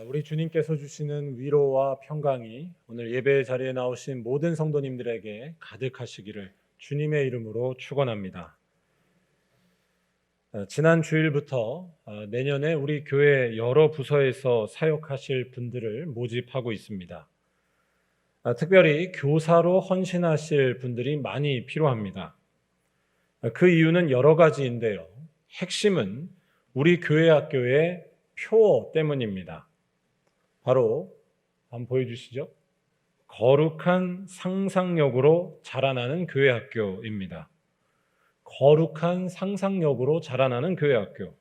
우리 주님께서 주시는 위로와 평강이 오늘 예배 자리에 나오신 모든 성도님들에게 가득하시기를 주님의 이름으로 축원합니다. 지난 주일부터 내년에 우리 교회 여러 부서에서 사역하실 분들을 모집하고 있습니다. 특별히 교사로 헌신하실 분들이 많이 필요합니다. 그 이유는 여러 가지인데요. 핵심은 우리 교회 학교의 표 때문입니다. 바로 한번 보여주시죠. 거룩한 상상력으로 자라나는 교회 학교입니다. 거룩한 상상력으로 자라나는 교회 학교.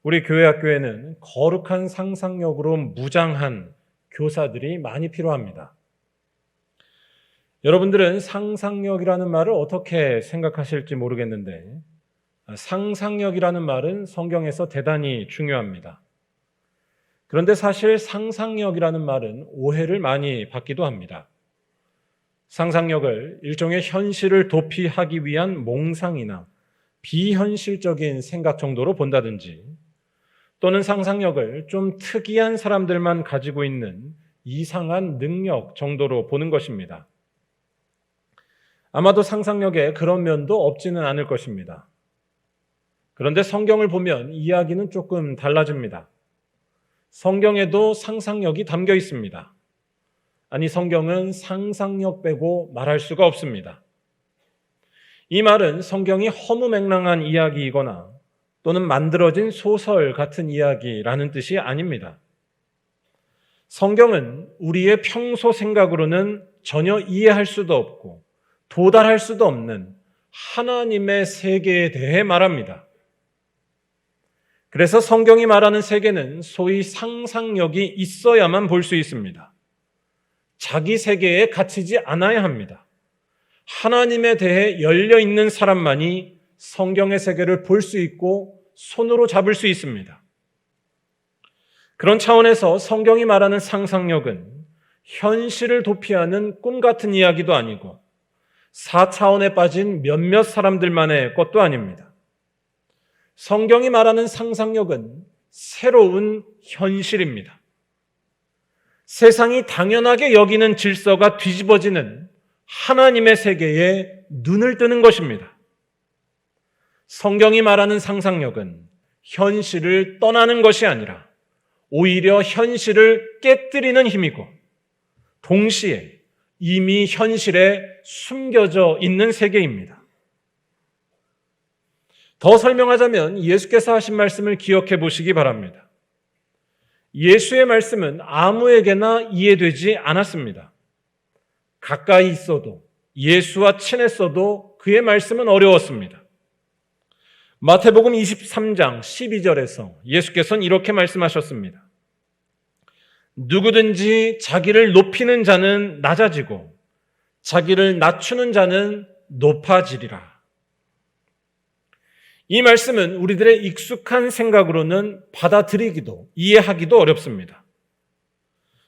우리 교회 학교에는 거룩한 상상력으로 무장한 교사들이 많이 필요합니다. 여러분들은 상상력이라는 말을 어떻게 생각하실지 모르겠는데 상상력이라는 말은 성경에서 대단히 중요합니다. 그런데 사실 상상력이라는 말은 오해를 많이 받기도 합니다. 상상력을 일종의 현실을 도피하기 위한 몽상이나 비현실적인 생각 정도로 본다든지 또는 상상력을 좀 특이한 사람들만 가지고 있는 이상한 능력 정도로 보는 것입니다. 아마도 상상력에 그런 면도 없지는 않을 것입니다. 그런데 성경을 보면 이야기는 조금 달라집니다. 성경에도 상상력이 담겨 있습니다. 아니, 성경은 상상력 빼고 말할 수가 없습니다. 이 말은 성경이 허무맹랑한 이야기이거나 또는 만들어진 소설 같은 이야기라는 뜻이 아닙니다. 성경은 우리의 평소 생각으로는 전혀 이해할 수도 없고 도달할 수도 없는 하나님의 세계에 대해 말합니다. 그래서 성경이 말하는 세계는 소위 상상력이 있어야만 볼 수 있습니다. 자기 세계에 갇히지 않아야 합니다. 하나님에 대해 열려있는 사람만이 성경의 세계를 볼 수 있고 손으로 잡을 수 있습니다. 그런 차원에서 성경이 말하는 상상력은 현실을 도피하는 꿈 같은 이야기도 아니고 4차원에 빠진 몇몇 사람들만의 것도 아닙니다. 성경이 말하는 상상력은 새로운 현실입니다. 세상이 당연하게 여기는 질서가 뒤집어지는 하나님의 세계에 눈을 뜨는 것입니다. 성경이 말하는 상상력은 현실을 떠나는 것이 아니라 오히려 현실을 깨뜨리는 힘이고 동시에 이미 현실에 숨겨져 있는 세계입니다. 더 설명하자면 예수께서 하신 말씀을 기억해 보시기 바랍니다. 예수의 말씀은 아무에게나 이해되지 않았습니다. 가까이 있어도 예수와 친했어도 그의 말씀은 어려웠습니다. 마태복음 23장 12절에서 예수께서는 이렇게 말씀하셨습니다. 누구든지 자기를 높이는 자는 낮아지고 자기를 낮추는 자는 높아지리라. 이 말씀은 우리들의 익숙한 생각으로는 받아들이기도 이해하기도 어렵습니다.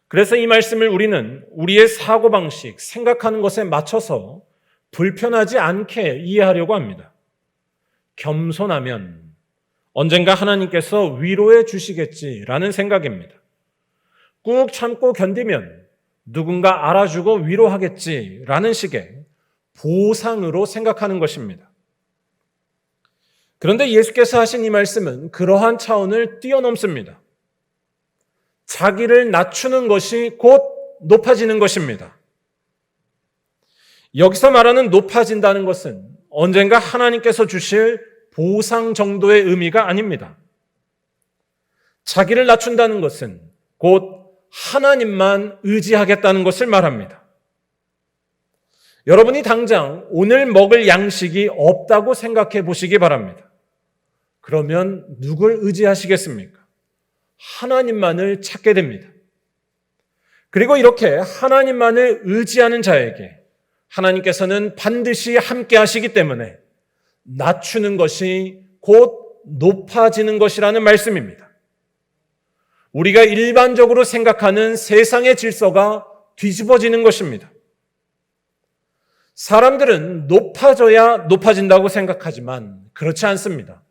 그래서 이 말씀을 우리는 우리의 사고방식, 생각하는 것에 맞춰서 불편하지 않게 이해하려고 합니다. 겸손하면 언젠가 하나님께서 위로해 주시겠지라는 생각입니다. 꾹 참고 견디면 누군가 알아주고 위로하겠지라는 식의 보상으로 생각하는 것입니다. 그런데 예수께서 하신 이 말씀은 그러한 차원을 뛰어넘습니다. 자기를 낮추는 것이 곧 높아지는 것입니다. 여기서 말하는 높아진다는 것은 언젠가 하나님께서 주실 보상 정도의 의미가 아닙니다. 자기를 낮춘다는 것은 곧 하나님만 의지하겠다는 것을 말합니다. 여러분이 당장 오늘 먹을 양식이 없다고 생각해 보시기 바랍니다. 그러면 누굴 의지하시겠습니까? 하나님만을 찾게 됩니다. 그리고 이렇게 하나님만을 의지하는 자에게 하나님께서는 반드시 함께 하시기 때문에 낮추는 것이 곧 높아지는 것이라는 말씀입니다. 우리가 일반적으로 생각하는 세상의 질서가 뒤집어지는 것입니다. 사람들은 높아져야 높아진다고 생각하지만 그렇지 않습니다.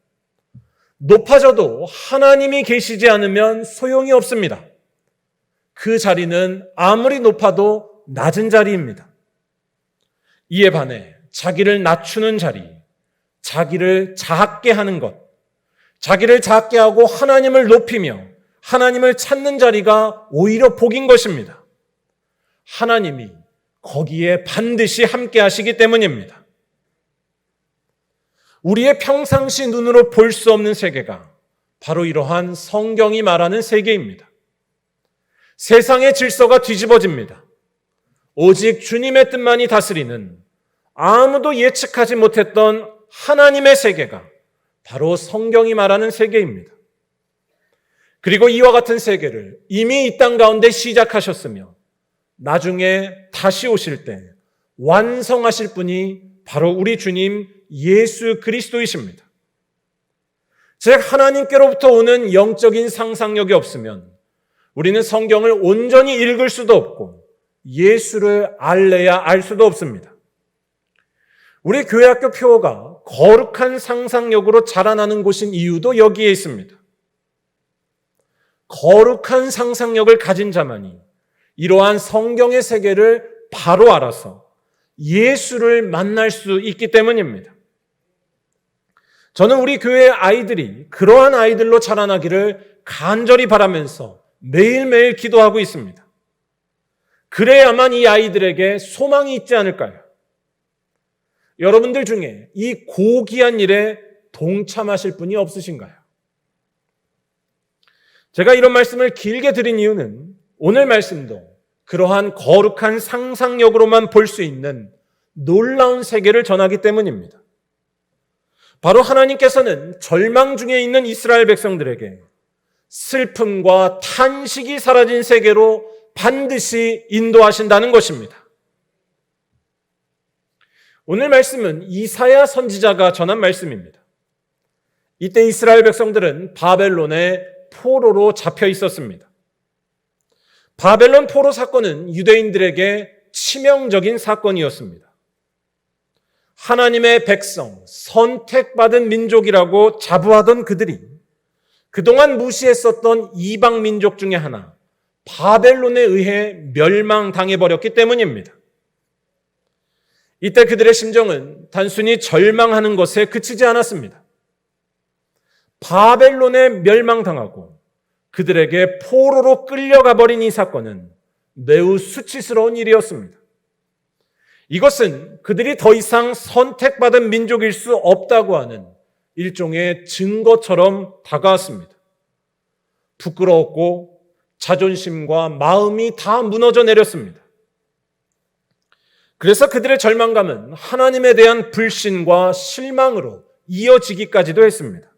높아져도 하나님이 계시지 않으면 소용이 없습니다. 그 자리는 아무리 높아도 낮은 자리입니다. 이에 반해 자기를 낮추는 자리, 자기를 작게 하는 것, 자기를 작게 하고 하나님을 높이며 하나님을 찾는 자리가 오히려 복인 것입니다. 하나님이 거기에 반드시 함께 하시기 때문입니다. 우리의 평상시 눈으로 볼 수 없는 세계가 바로 이러한 성경이 말하는 세계입니다. 세상의 질서가 뒤집어집니다. 오직 주님의 뜻만이 다스리는 아무도 예측하지 못했던 하나님의 세계가 바로 성경이 말하는 세계입니다. 그리고 이와 같은 세계를 이미 이 땅 가운데 시작하셨으며 나중에 다시 오실 때 완성하실 분이 바로 우리 주님 예수 그리스도이십니다. 즉 하나님께로부터 오는 영적인 상상력이 없으면 우리는 성경을 온전히 읽을 수도 없고 예수를 알래야 알 수도 없습니다. 우리 교회학교 표어가 거룩한 상상력으로 자라나는 곳인 이유도 여기에 있습니다. 거룩한 상상력을 가진 자만이 이러한 성경의 세계를 바로 알아서 예수를 만날 수 있기 때문입니다. 저는 우리 교회의 아이들이 그러한 아이들로 자라나기를 간절히 바라면서 매일매일 기도하고 있습니다. 그래야만 이 아이들에게 소망이 있지 않을까요? 여러분들 중에 이 고귀한 일에 동참하실 분이 없으신가요? 제가 이런 말씀을 길게 드린 이유는 오늘 말씀도 그러한 거룩한 상상력으로만 볼 수 있는 놀라운 세계를 전하기 때문입니다. 바로 하나님께서는 절망 중에 있는 이스라엘 백성들에게 슬픔과 탄식이 사라진 세계로 반드시 인도하신다는 것입니다. 오늘 말씀은 이사야 선지자가 전한 말씀입니다. 이때 이스라엘 백성들은 바벨론의 포로로 잡혀 있었습니다. 바벨론 포로 사건은 유대인들에게 치명적인 사건이었습니다. 하나님의 백성, 선택받은 민족이라고 자부하던 그들이 그동안 무시했었던 이방 민족 중에 하나, 바벨론에 의해 멸망당해버렸기 때문입니다. 이때 그들의 심정은 단순히 절망하는 것에 그치지 않았습니다. 바벨론에 멸망당하고 그들에게 포로로 끌려가 버린 이 사건은 매우 수치스러운 일이었습니다. 이것은 그들이 더 이상 선택받은 민족일 수 없다고 하는 일종의 증거처럼 다가왔습니다. 부끄러웠고 자존심과 마음이 다 무너져 내렸습니다. 그래서 그들의 절망감은 하나님에 대한 불신과 실망으로 이어지기까지도 했습니다.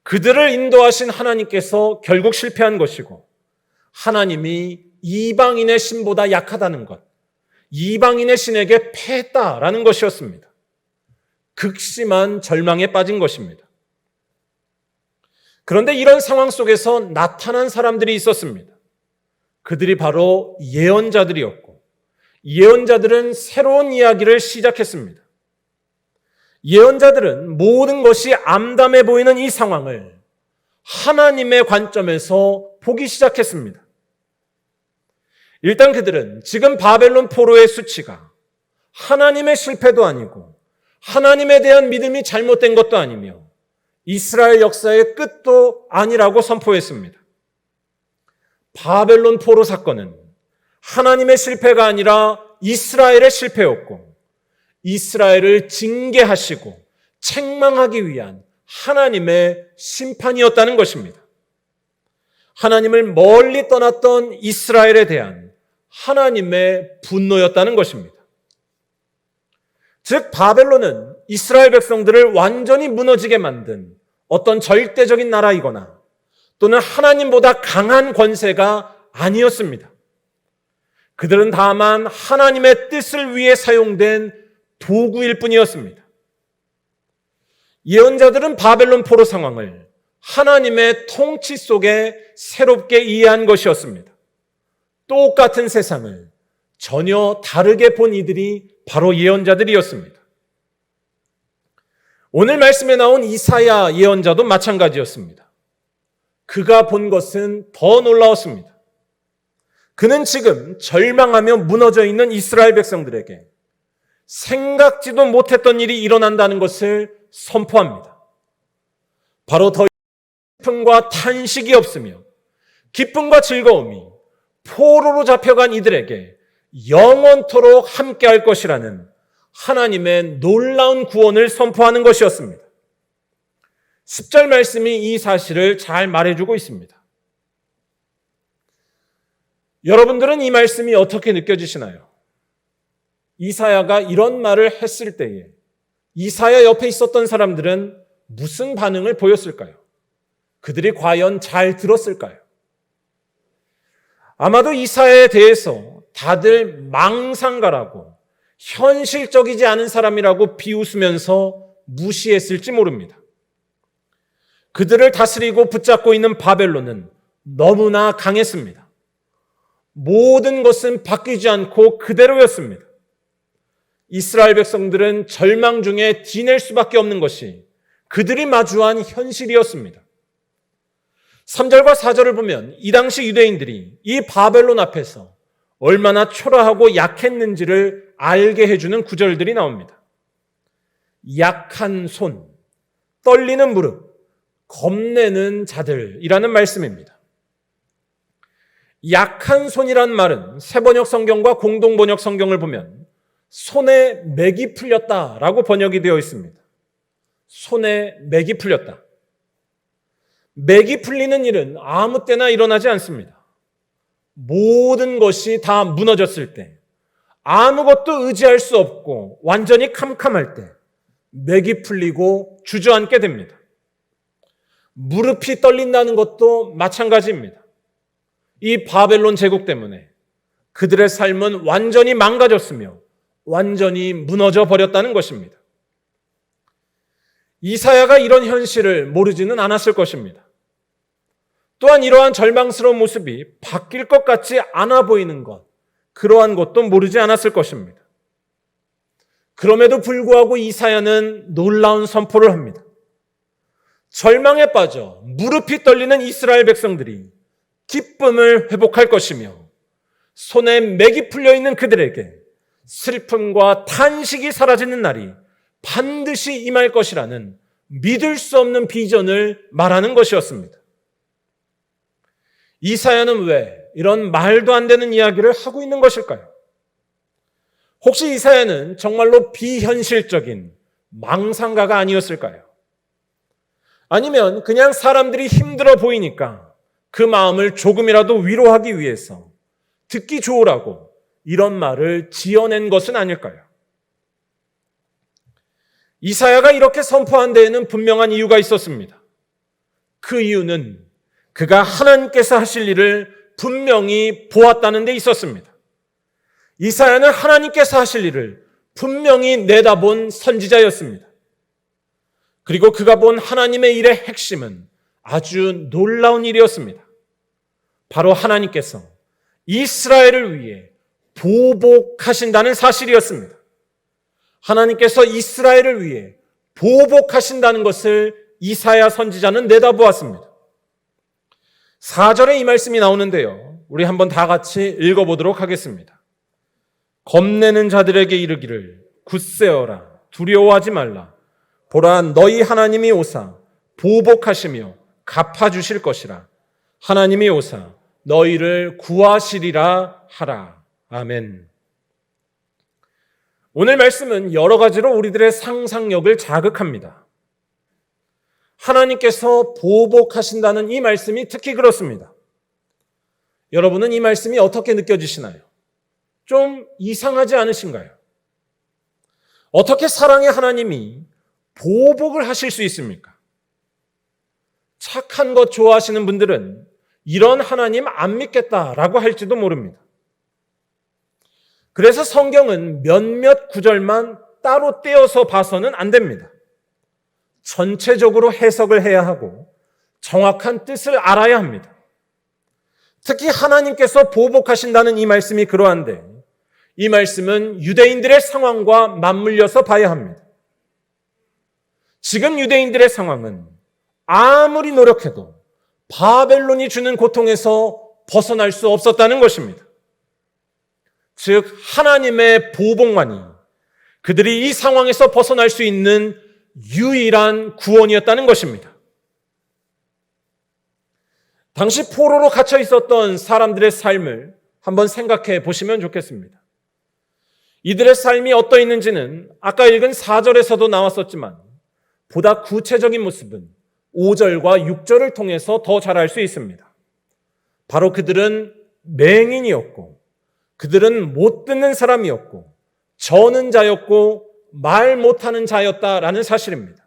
그들을 인도하신 하나님께서 결국 실패한 것이고 하나님이 이방인의 신보다 약하다는 것, 이방인의 신에게 패했다라는 것이었습니다. 극심한 절망에 빠진 것입니다. 그런데 이런 상황 속에서 나타난 사람들이 있었습니다. 그들이 바로 예언자들이었고 예언자들은 새로운 이야기를 시작했습니다. 예언자들은 모든 것이 암담해 보이는 이 상황을 하나님의 관점에서 보기 시작했습니다. 일단 그들은 지금 바벨론 포로의 수치가 하나님의 실패도 아니고 하나님에 대한 믿음이 잘못된 것도 아니며 이스라엘 역사의 끝도 아니라고 선포했습니다. 바벨론 포로 사건은 하나님의 실패가 아니라 이스라엘의 실패였고 이스라엘을 징계하시고 책망하기 위한 하나님의 심판이었다는 것입니다. 하나님을 멀리 떠났던 이스라엘에 대한 하나님의 분노였다는 것입니다. 즉 바벨론은 이스라엘 백성들을 완전히 무너지게 만든 어떤 절대적인 나라이거나 또는 하나님보다 강한 권세가 아니었습니다. 그들은 다만 하나님의 뜻을 위해 사용된 도구일 뿐이었습니다. 예언자들은 바벨론 포로 상황을 하나님의 통치 속에 새롭게 이해한 것이었습니다. 똑같은 세상을 전혀 다르게 본 이들이 바로 예언자들이었습니다. 오늘 말씀에 나온 이사야 예언자도 마찬가지였습니다. 그가 본 것은 더 놀라웠습니다. 그는 지금 절망하며 무너져 있는 이스라엘 백성들에게 생각지도 못했던 일이 일어난다는 것을 선포합니다. 바로 더 슬픔과 탄식이 없으며 기쁨과 즐거움이 포로로 잡혀간 이들에게 영원토록 함께할 것이라는 하나님의 놀라운 구원을 선포하는 것이었습니다. 10절 말씀이 이 사실을 잘 말해주고 있습니다. 여러분들은 이 말씀이 어떻게 느껴지시나요? 이사야가 이런 말을 했을 때에 이사야 옆에 있었던 사람들은 무슨 반응을 보였을까요? 그들이 과연 잘 들었을까요? 아마도 이사야에 대해서 다들 망상가라고 현실적이지 않은 사람이라고 비웃으면서 무시했을지 모릅니다. 그들을 다스리고 붙잡고 있는 바벨론은 너무나 강했습니다. 모든 것은 바뀌지 않고 그대로였습니다. 이스라엘 백성들은 절망 중에 지낼 수밖에 없는 것이 그들이 마주한 현실이었습니다. 3절과 4절을 보면 이 당시 유대인들이 이 바벨론 앞에서 얼마나 초라하고 약했는지를 알게 해주는 구절들이 나옵니다. 약한 손, 떨리는 무릎, 겁내는 자들이라는 말씀입니다. 약한 손이란 말은 새번역 성경과 공동번역 성경을 보면 손에 맥이 풀렸다라고 번역이 되어 있습니다. 손에 맥이 풀렸다. 맥이 풀리는 일은 아무 때나 일어나지 않습니다. 모든 것이 다 무너졌을 때, 아무것도 의지할 수 없고 완전히 캄캄할 때 맥이 풀리고 주저앉게 됩니다. 무릎이 떨린다는 것도 마찬가지입니다. 이 바벨론 제국 때문에 그들의 삶은 완전히 망가졌으며 완전히 무너져 버렸다는 것입니다. 이사야가 이런 현실을 모르지는 않았을 것입니다. 또한 이러한 절망스러운 모습이 바뀔 것 같지 않아 보이는 것, 그러한 것도 모르지 않았을 것입니다. 그럼에도 불구하고 이사야는 놀라운 선포를 합니다. 절망에 빠져 무릎이 떨리는 이스라엘 백성들이 기쁨을 회복할 것이며 손에 맥이 풀려 있는 그들에게 슬픔과 탄식이 사라지는 날이 반드시 임할 것이라는 믿을 수 없는 비전을 말하는 것이었습니다. 이사야는 왜 이런 말도 안 되는 이야기를 하고 있는 것일까요? 혹시 이사야는 정말로 비현실적인 망상가가 아니었을까요? 아니면 그냥 사람들이 힘들어 보이니까 그 마음을 조금이라도 위로하기 위해서 듣기 좋으라고 이런 말을 지어낸 것은 아닐까요? 이사야가 이렇게 선포한 데에는 분명한 이유가 있었습니다. 그 이유는 그가 하나님께서 하실 일을 분명히 보았다는 데 있었습니다. 이사야는 하나님께서 하실 일을 분명히 내다본 선지자였습니다. 그리고 그가 본 하나님의 일의 핵심은 아주 놀라운 일이었습니다. 바로 하나님께서 이스라엘을 위해 보복하신다는 사실이었습니다. 하나님께서 이스라엘을 위해 보복하신다는 것을 이사야 선지자는 내다보았습니다. 4절에 이 말씀이 나오는데요. 우리 한번 다 같이 읽어보도록 하겠습니다. 겁내는 자들에게 이르기를 굳세어라 두려워하지 말라. 보라 너희 하나님이 오사 보복하시며 갚아주실 것이라. 하나님이 오사 너희를 구하시리라 하라. 아멘. 오늘 말씀은 여러 가지로 우리들의 상상력을 자극합니다. 하나님께서 보복하신다는 이 말씀이 특히 그렇습니다. 여러분은 이 말씀이 어떻게 느껴지시나요? 좀 이상하지 않으신가요? 어떻게 사랑의 하나님이 보복을 하실 수 있습니까? 착한 것 좋아하시는 분들은 이런 하나님 안 믿겠다라고 할지도 모릅니다. 그래서 성경은 몇몇 구절만 따로 떼어서 봐서는 안 됩니다. 전체적으로 해석을 해야 하고 정확한 뜻을 알아야 합니다. 특히 하나님께서 보복하신다는 이 말씀이 그러한데 이 말씀은 유대인들의 상황과 맞물려서 봐야 합니다. 지금 유대인들의 상황은 아무리 노력해도 바벨론이 주는 고통에서 벗어날 수 없었다는 것입니다. 즉 하나님의 보복만이 그들이 이 상황에서 벗어날 수 있는 유일한 구원이었다는 것입니다. 당시 포로로 갇혀 있었던 사람들의 삶을 한번 생각해 보시면 좋겠습니다. 이들의 삶이 어떠했는지는 아까 읽은 4절에서도 나왔었지만 보다 구체적인 모습은 5절과 6절을 통해서 더 잘 알 수 있습니다. 바로 그들은 맹인이었고 그들은 못 듣는 사람이었고 저는 자였고 말 못하는 자였다라는 사실입니다.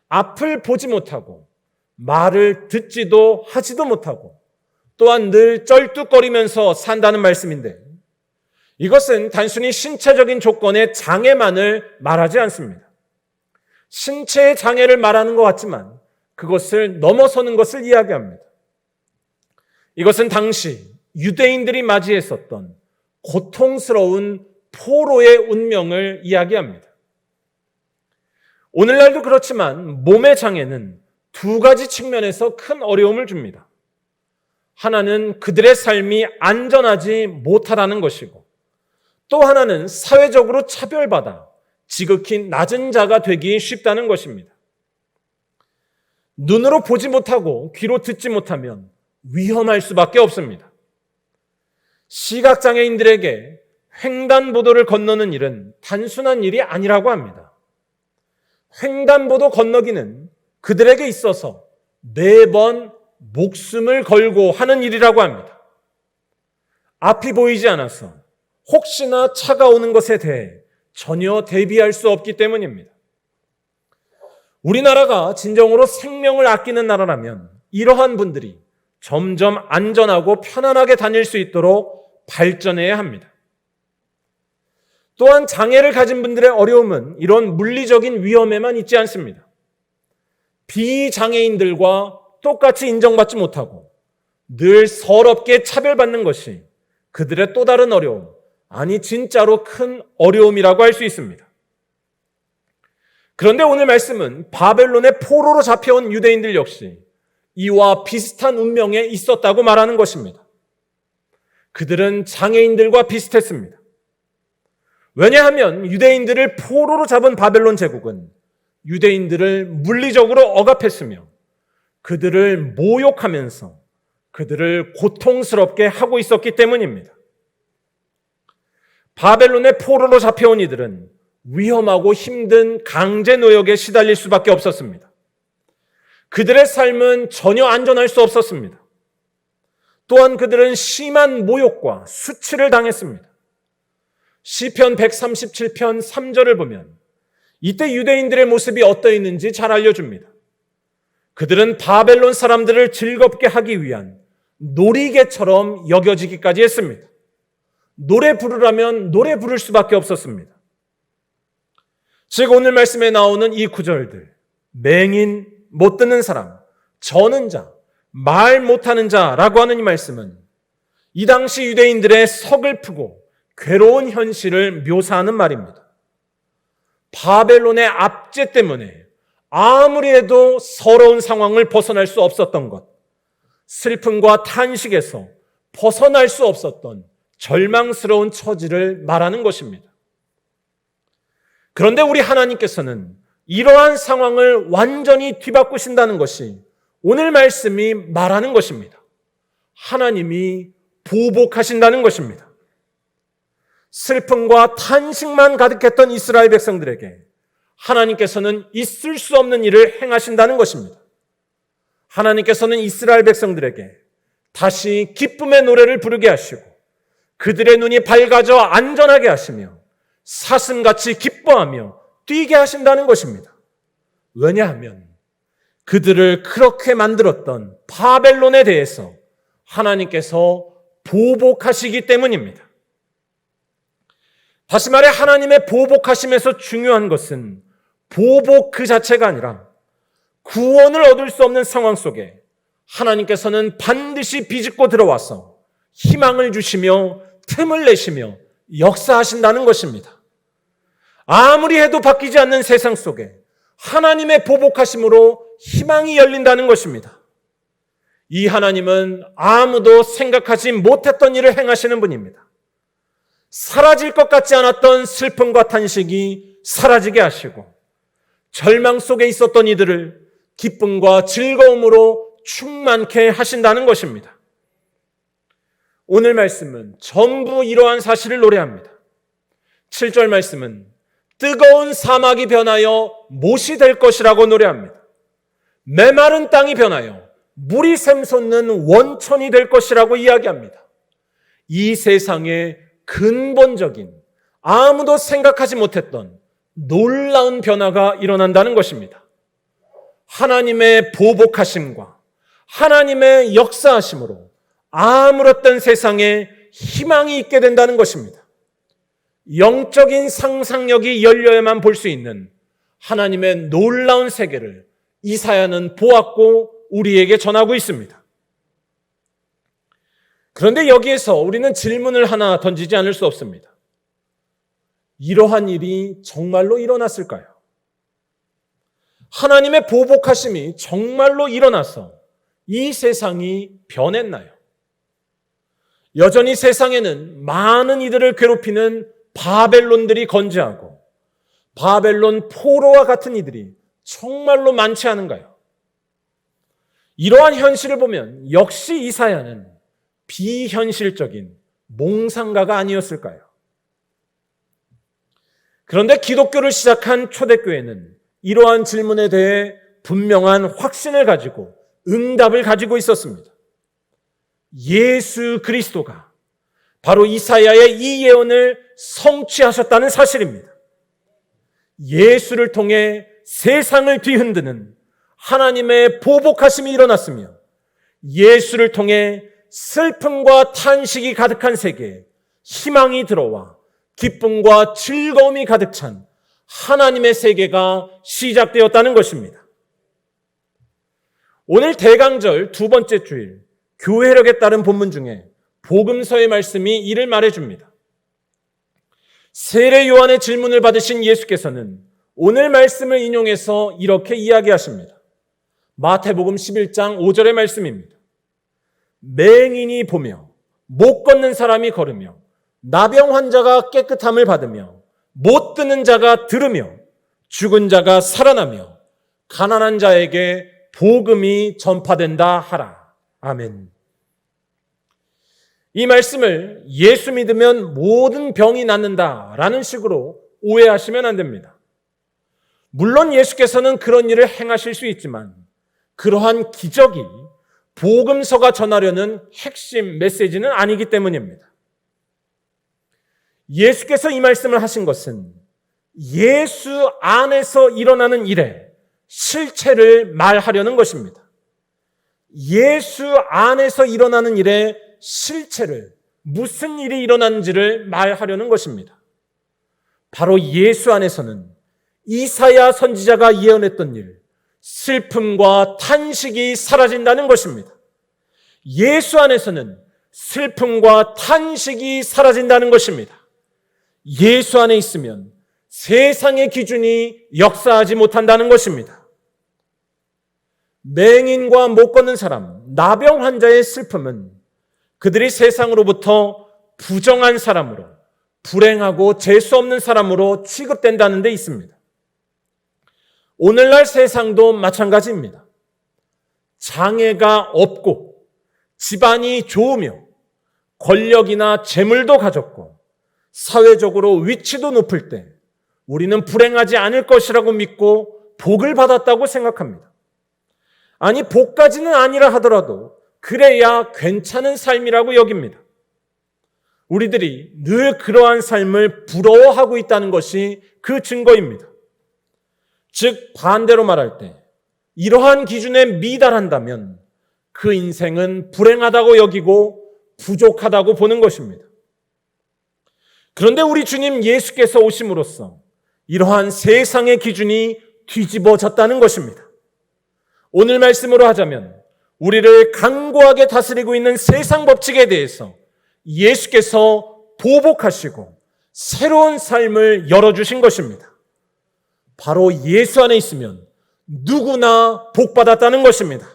앞을 보지 못하고 말을 듣지도 하지도 못하고 또한 늘 쩔뚝거리면서 산다는 말씀인데 이것은 단순히 신체적인 조건의 장애만을 말하지 않습니다. 신체의 장애를 말하는 것 같지만 그것을 넘어서는 것을 이야기합니다. 이것은 당시 유대인들이 맞이했었던 고통스러운 포로의 운명을 이야기합니다. 오늘날도 그렇지만 몸의 장애는 두 가지 측면에서 큰 어려움을 줍니다. 하나는 그들의 삶이 안전하지 못하다는 것이고 또 하나는 사회적으로 차별받아 지극히 낮은 자가 되기 쉽다는 것입니다. 눈으로 보지 못하고 귀로 듣지 못하면 위험할 수밖에 없습니다. 시각장애인들에게 횡단보도를 건너는 일은 단순한 일이 아니라고 합니다. 횡단보도 건너기는 그들에게 있어서 매번 목숨을 걸고 하는 일이라고 합니다. 앞이 보이지 않아서 혹시나 차가 오는 것에 대해 전혀 대비할 수 없기 때문입니다. 우리나라가 진정으로 생명을 아끼는 나라라면 이러한 분들이 점점 안전하고 편안하게 다닐 수 있도록 발전해야 합니다. 또한 장애를 가진 분들의 어려움은 이런 물리적인 위험에만 있지 않습니다. 비장애인들과 똑같이 인정받지 못하고 늘 서럽게 차별받는 것이 그들의 또 다른 어려움, 아니 진짜로 큰 어려움이라고 할 수 있습니다. 그런데 오늘 말씀은 바벨론의 포로로 잡혀온 유대인들 역시 이와 비슷한 운명에 있었다고 말하는 것입니다. 그들은 장애인들과 비슷했습니다. 왜냐하면 유대인들을 포로로 잡은 바벨론 제국은 유대인들을 물리적으로 억압했으며 그들을 모욕하면서 그들을 고통스럽게 하고 있었기 때문입니다. 바벨론의 포로로 잡혀온 이들은 위험하고 힘든 강제 노역에 시달릴 수밖에 없었습니다. 그들의 삶은 전혀 안전할 수 없었습니다. 또한 그들은 심한 모욕과 수치를 당했습니다. 시편 137편 3절을 보면 이때 유대인들의 모습이 어떠했는지 잘 알려줍니다. 그들은 바벨론 사람들을 즐겁게 하기 위한 놀이개처럼 여겨지기까지 했습니다. 노래 부르라면 노래 부를 수밖에 없었습니다. 즉 오늘 말씀에 나오는 이 구절들, 맹인, 못 듣는 사람, 저는 자, 말 못하는 자라고 하는 이 말씀은 이 당시 유대인들의 서글프고 괴로운 현실을 묘사하는 말입니다. 바벨론의 압제 때문에 아무리 해도 서러운 상황을 벗어날 수 없었던 것, 슬픔과 탄식에서 벗어날 수 없었던 절망스러운 처지를 말하는 것입니다. 그런데 우리 하나님께서는 이러한 상황을 완전히 뒤바꾸신다는 것이 오늘 말씀이 말하는 것입니다. 하나님이 보복하신다는 것입니다. 슬픔과 탄식만 가득했던 이스라엘 백성들에게 하나님께서는 있을 수 없는 일을 행하신다는 것입니다. 하나님께서는 이스라엘 백성들에게 다시 기쁨의 노래를 부르게 하시고 그들의 눈이 밝아져 안전하게 하시며 사슴같이 기뻐하며 뛰게 하신다는 것입니다. 왜냐하면 그들을 그렇게 만들었던 바벨론에 대해서 하나님께서 보복하시기 때문입니다. 다시 말해 하나님의 보복하심에서 중요한 것은 보복 그 자체가 아니라 구원을 얻을 수 없는 상황 속에 하나님께서는 반드시 비집고 들어와서 희망을 주시며 틈을 내시며 역사하신다는 것입니다. 아무리 해도 바뀌지 않는 세상 속에 하나님의 보복하심으로 희망이 열린다는 것입니다. 이 하나님은 아무도 생각하지 못했던 일을 행하시는 분입니다. 사라질 것 같지 않았던 슬픔과 탄식이 사라지게 하시고 절망 속에 있었던 이들을 기쁨과 즐거움으로 충만케 하신다는 것입니다. 오늘 말씀은 전부 이러한 사실을 노래합니다. 7절 말씀은 뜨거운 사막이 변하여 못이 될 것이라고 노래합니다. 메마른 땅이 변하여 물이 샘솟는 원천이 될 것이라고 이야기합니다. 이 세상에 근본적인 아무도 생각하지 못했던 놀라운 변화가 일어난다는 것입니다. 하나님의 보복하심과 하나님의 역사하심으로 아무렇던 세상에 희망이 있게 된다는 것입니다. 영적인 상상력이 열려야만 볼 수 있는 하나님의 놀라운 세계를 이사야는 보았고 우리에게 전하고 있습니다. 그런데 여기에서 우리는 질문을 하나 던지지 않을 수 없습니다. 이러한 일이 정말로 일어났을까요? 하나님의 보복하심이 정말로 일어나서 이 세상이 변했나요? 여전히 세상에는 많은 이들을 괴롭히는 바벨론들이 건재하고 바벨론 포로와 같은 이들이 정말로 많지 않은가요? 이러한 현실을 보면 역시 이사야는 비현실적인 몽상가가 아니었을까요? 그런데 기독교를 시작한 초대교회는 이러한 질문에 대해 분명한 확신을 가지고 응답을 가지고 있었습니다. 예수 그리스도가 바로 이사야의 이 예언을 성취하셨다는 사실입니다. 예수를 통해 세상을 뒤흔드는 하나님의 보복하심이 일어났으며 예수를 통해 슬픔과 탄식이 가득한 세계에 희망이 들어와 기쁨과 즐거움이 가득 찬 하나님의 세계가 시작되었다는 것입니다. 오늘 대강절 두 번째 주일 교회력에 따른 본문 중에 복음서의 말씀이 이를 말해줍니다. 세례 요한의 질문을 받으신 예수께서는 오늘 말씀을 인용해서 이렇게 이야기하십니다. 마태복음 11장 5절의 말씀입니다. 맹인이 보며 못 걷는 사람이 걸으며 나병 환자가 깨끗함을 받으며 못 듣는 자가 들으며 죽은 자가 살아나며 가난한 자에게 복음이 전파된다 하라. 아멘. 이 말씀을 예수 믿으면 모든 병이 낫는다라는 식으로 오해하시면 안 됩니다. 물론 예수께서는 그런 일을 행하실 수 있지만 그러한 기적이 복음서가 전하려는 핵심 메시지는 아니기 때문입니다. 예수께서 이 말씀을 하신 것은 예수 안에서 일어나는 일의 실체를 말하려는 것입니다. 예수 안에서 일어나는 일의 실체를, 무슨 일이 일어났는지를 말하려는 것입니다. 바로 예수 안에서는 이사야 선지자가 예언했던 일, 슬픔과 탄식이 사라진다는 것입니다. 예수 안에서는 슬픔과 탄식이 사라진다는 것입니다. 예수 안에 있으면 세상의 기준이 역사하지 못한다는 것입니다. 맹인과 못 걷는 사람, 나병 환자의 슬픔은 그들이 세상으로부터 부정한 사람으로, 불행하고 재수 없는 사람으로 취급된다는 데 있습니다. 오늘날 세상도 마찬가지입니다. 장애가 없고 집안이 좋으며 권력이나 재물도 가졌고 사회적으로 위치도 높을 때 우리는 불행하지 않을 것이라고 믿고 복을 받았다고 생각합니다. 아니, 복까지는 아니라 하더라도 그래야 괜찮은 삶이라고 여깁니다. 우리들이 늘 그러한 삶을 부러워하고 있다는 것이 그 증거입니다. 즉, 반대로 말할 때 이러한 기준에 미달한다면 그 인생은 불행하다고 여기고 부족하다고 보는 것입니다. 그런데 우리 주님 예수께서 오심으로써 이러한 세상의 기준이 뒤집어졌다는 것입니다. 오늘 말씀으로 하자면 우리를 강고하게 다스리고 있는 세상 법칙에 대해서 예수께서 보복하시고 새로운 삶을 열어주신 것입니다. 바로 예수 안에 있으면 누구나 복받았다는 것입니다.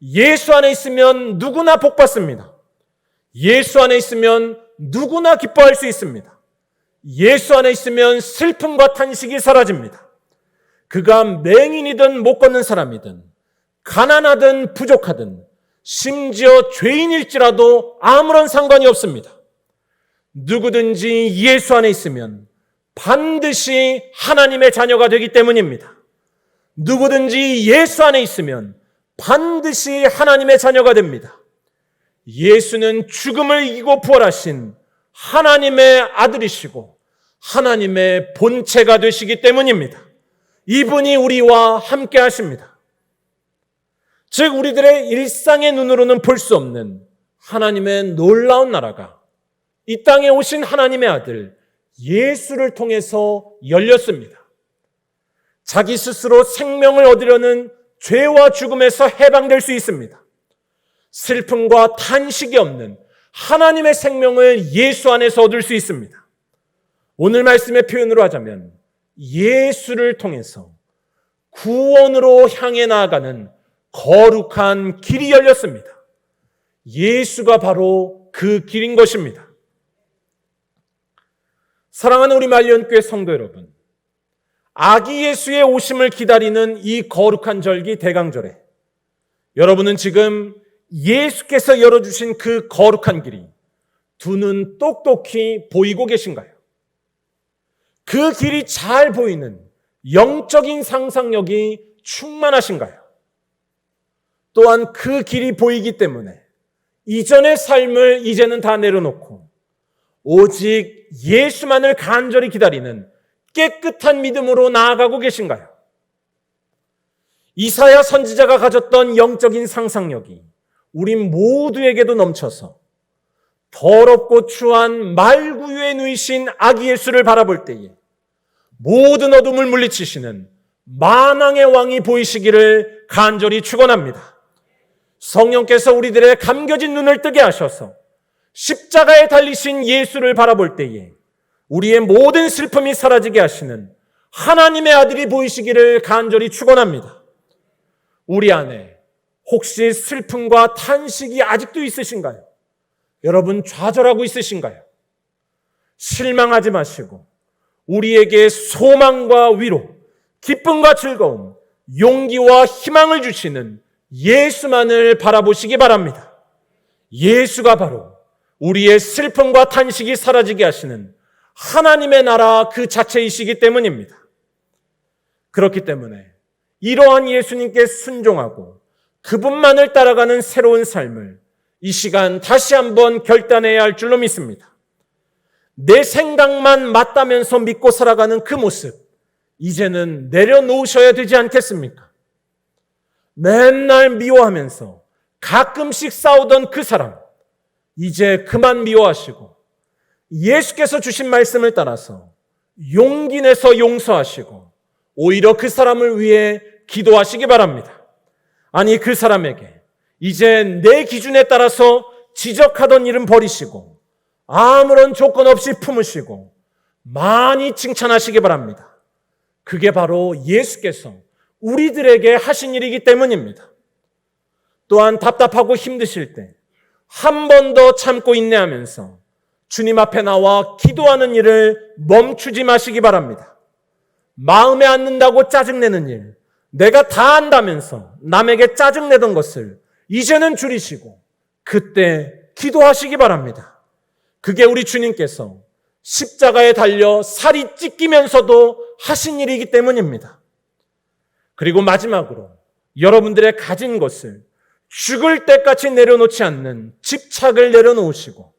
예수 안에 있으면 누구나 복받습니다. 예수 안에 있으면 누구나 기뻐할 수 있습니다. 예수 안에 있으면 슬픔과 탄식이 사라집니다. 그가 맹인이든 못 걷는 사람이든 가난하든 부족하든 심지어 죄인일지라도 아무런 상관이 없습니다. 누구든지 예수 안에 있으면 반드시 하나님의 자녀가 되기 때문입니다. 누구든지 예수 안에 있으면 반드시 하나님의 자녀가 됩니다. 예수는 죽음을 이기고 부활하신 하나님의 아들이시고 하나님의 본체가 되시기 때문입니다. 이분이 우리와 함께 하십니다. 즉 우리들의 일상의 눈으로는 볼 수 없는 하나님의 놀라운 나라가 이 땅에 오신 하나님의 아들 예수를 통해서 열렸습니다. 자기 스스로 생명을 얻으려는 죄와 죽음에서 해방될 수 있습니다. 슬픔과 탄식이 없는 하나님의 생명을 예수 안에서 얻을 수 있습니다. 오늘 말씀의 표현으로 하자면 예수를 통해서 구원으로 향해 나아가는 거룩한 길이 열렸습니다. 예수가 바로 그 길인 것입니다. 사랑하는 우리 말년교회 성도 여러분, 아기 예수의 오심을 기다리는 이 거룩한 절기 대강절에 여러분은 지금 예수께서 열어주신 그 거룩한 길이 두 눈 똑똑히 보이고 계신가요? 그 길이 잘 보이는 영적인 상상력이 충만하신가요? 또한 그 길이 보이기 때문에 이전의 삶을 이제는 다 내려놓고 오직 예수만을 간절히 기다리는 깨끗한 믿음으로 나아가고 계신가요? 이사야 선지자가 가졌던 영적인 상상력이 우리 모두에게도 넘쳐서 더럽고 추한 말구유에 누이신 아기 예수를 바라볼 때에 모든 어둠을 물리치시는 만왕의 왕이 보이시기를 간절히 축원합니다. 성령께서 우리들의 감겨진 눈을 뜨게 하셔서 십자가에 달리신 예수를 바라볼 때에 우리의 모든 슬픔이 사라지게 하시는 하나님의 아들이 보이시기를 간절히 축원합니다. 우리 안에 혹시 슬픔과 탄식이 아직도 있으신가요? 여러분 좌절하고 있으신가요? 실망하지 마시고 우리에게 소망과 위로, 기쁨과 즐거움, 용기와 희망을 주시는 예수만을 바라보시기 바랍니다. 예수가 바로 우리의 슬픔과 탄식이 사라지게 하시는 하나님의 나라 그 자체이시기 때문입니다. 그렇기 때문에 이러한 예수님께 순종하고 그분만을 따라가는 새로운 삶을 이 시간 다시 한번 결단해야 할 줄로 믿습니다. 내 생각만 맞다면서 믿고 살아가는 그 모습, 이제는 내려놓으셔야 되지 않겠습니까? 맨날 미워하면서 가끔씩 싸우던 그 사람, 이제 그만 미워하시고 예수께서 주신 말씀을 따라서 용기 내서 용서하시고 오히려 그 사람을 위해 기도하시기 바랍니다. 아니 그 사람에게 이제 내 기준에 따라서 지적하던 일은 버리시고 아무런 조건 없이 품으시고 많이 칭찬하시기 바랍니다. 그게 바로 예수께서 우리들에게 하신 일이기 때문입니다. 또한 답답하고 힘드실 때 한 번 더 참고 인내하면서 주님 앞에 나와 기도하는 일을 멈추지 마시기 바랍니다. 마음에 안 든다고 짜증내는 일, 내가 다 안다면서 남에게 짜증내던 것을 이제는 줄이시고 그때 기도하시기 바랍니다. 그게 우리 주님께서 십자가에 달려 살이 찢기면서도 하신 일이기 때문입니다. 그리고 마지막으로 여러분들의 가진 것을 죽을 때까지 내려놓지 않는 집착을 내려놓으시고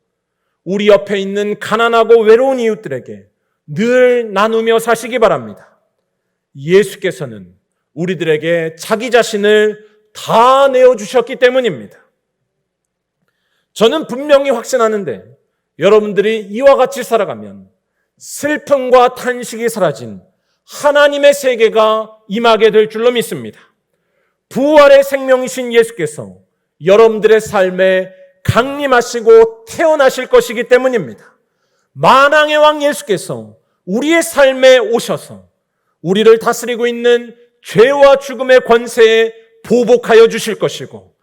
우리 옆에 있는 가난하고 외로운 이웃들에게 늘 나누며 사시기 바랍니다. 예수께서는 우리들에게 자기 자신을 다 내어주셨기 때문입니다. 저는 분명히 확신하는데 여러분들이 이와 같이 살아가면 슬픔과 탄식이 사라진 하나님의 세계가 임하게 될 줄로 믿습니다. 부활의 생명이신 예수께서 여러분들의 삶에 강림하시고 태어나실 것이기 때문입니다. 만왕의 왕 예수께서 우리의 삶에 오셔서 우리를 다스리고 있는 죄와 죽음의 권세에 보복하여 주실 것이고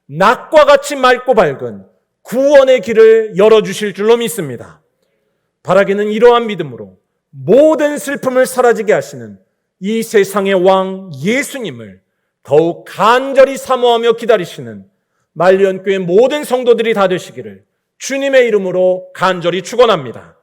낮과 같이 맑고 밝은 구원의 길을 열어주실 줄로 믿습니다. 바라기는 이러한 믿음으로 모든 슬픔을 사라지게 하시는 이 세상의 왕 예수님을 더욱 간절히 사모하며 기다리시는 말리언교회 모든 성도들이 다 되시기를 주님의 이름으로 간절히 축원합니다.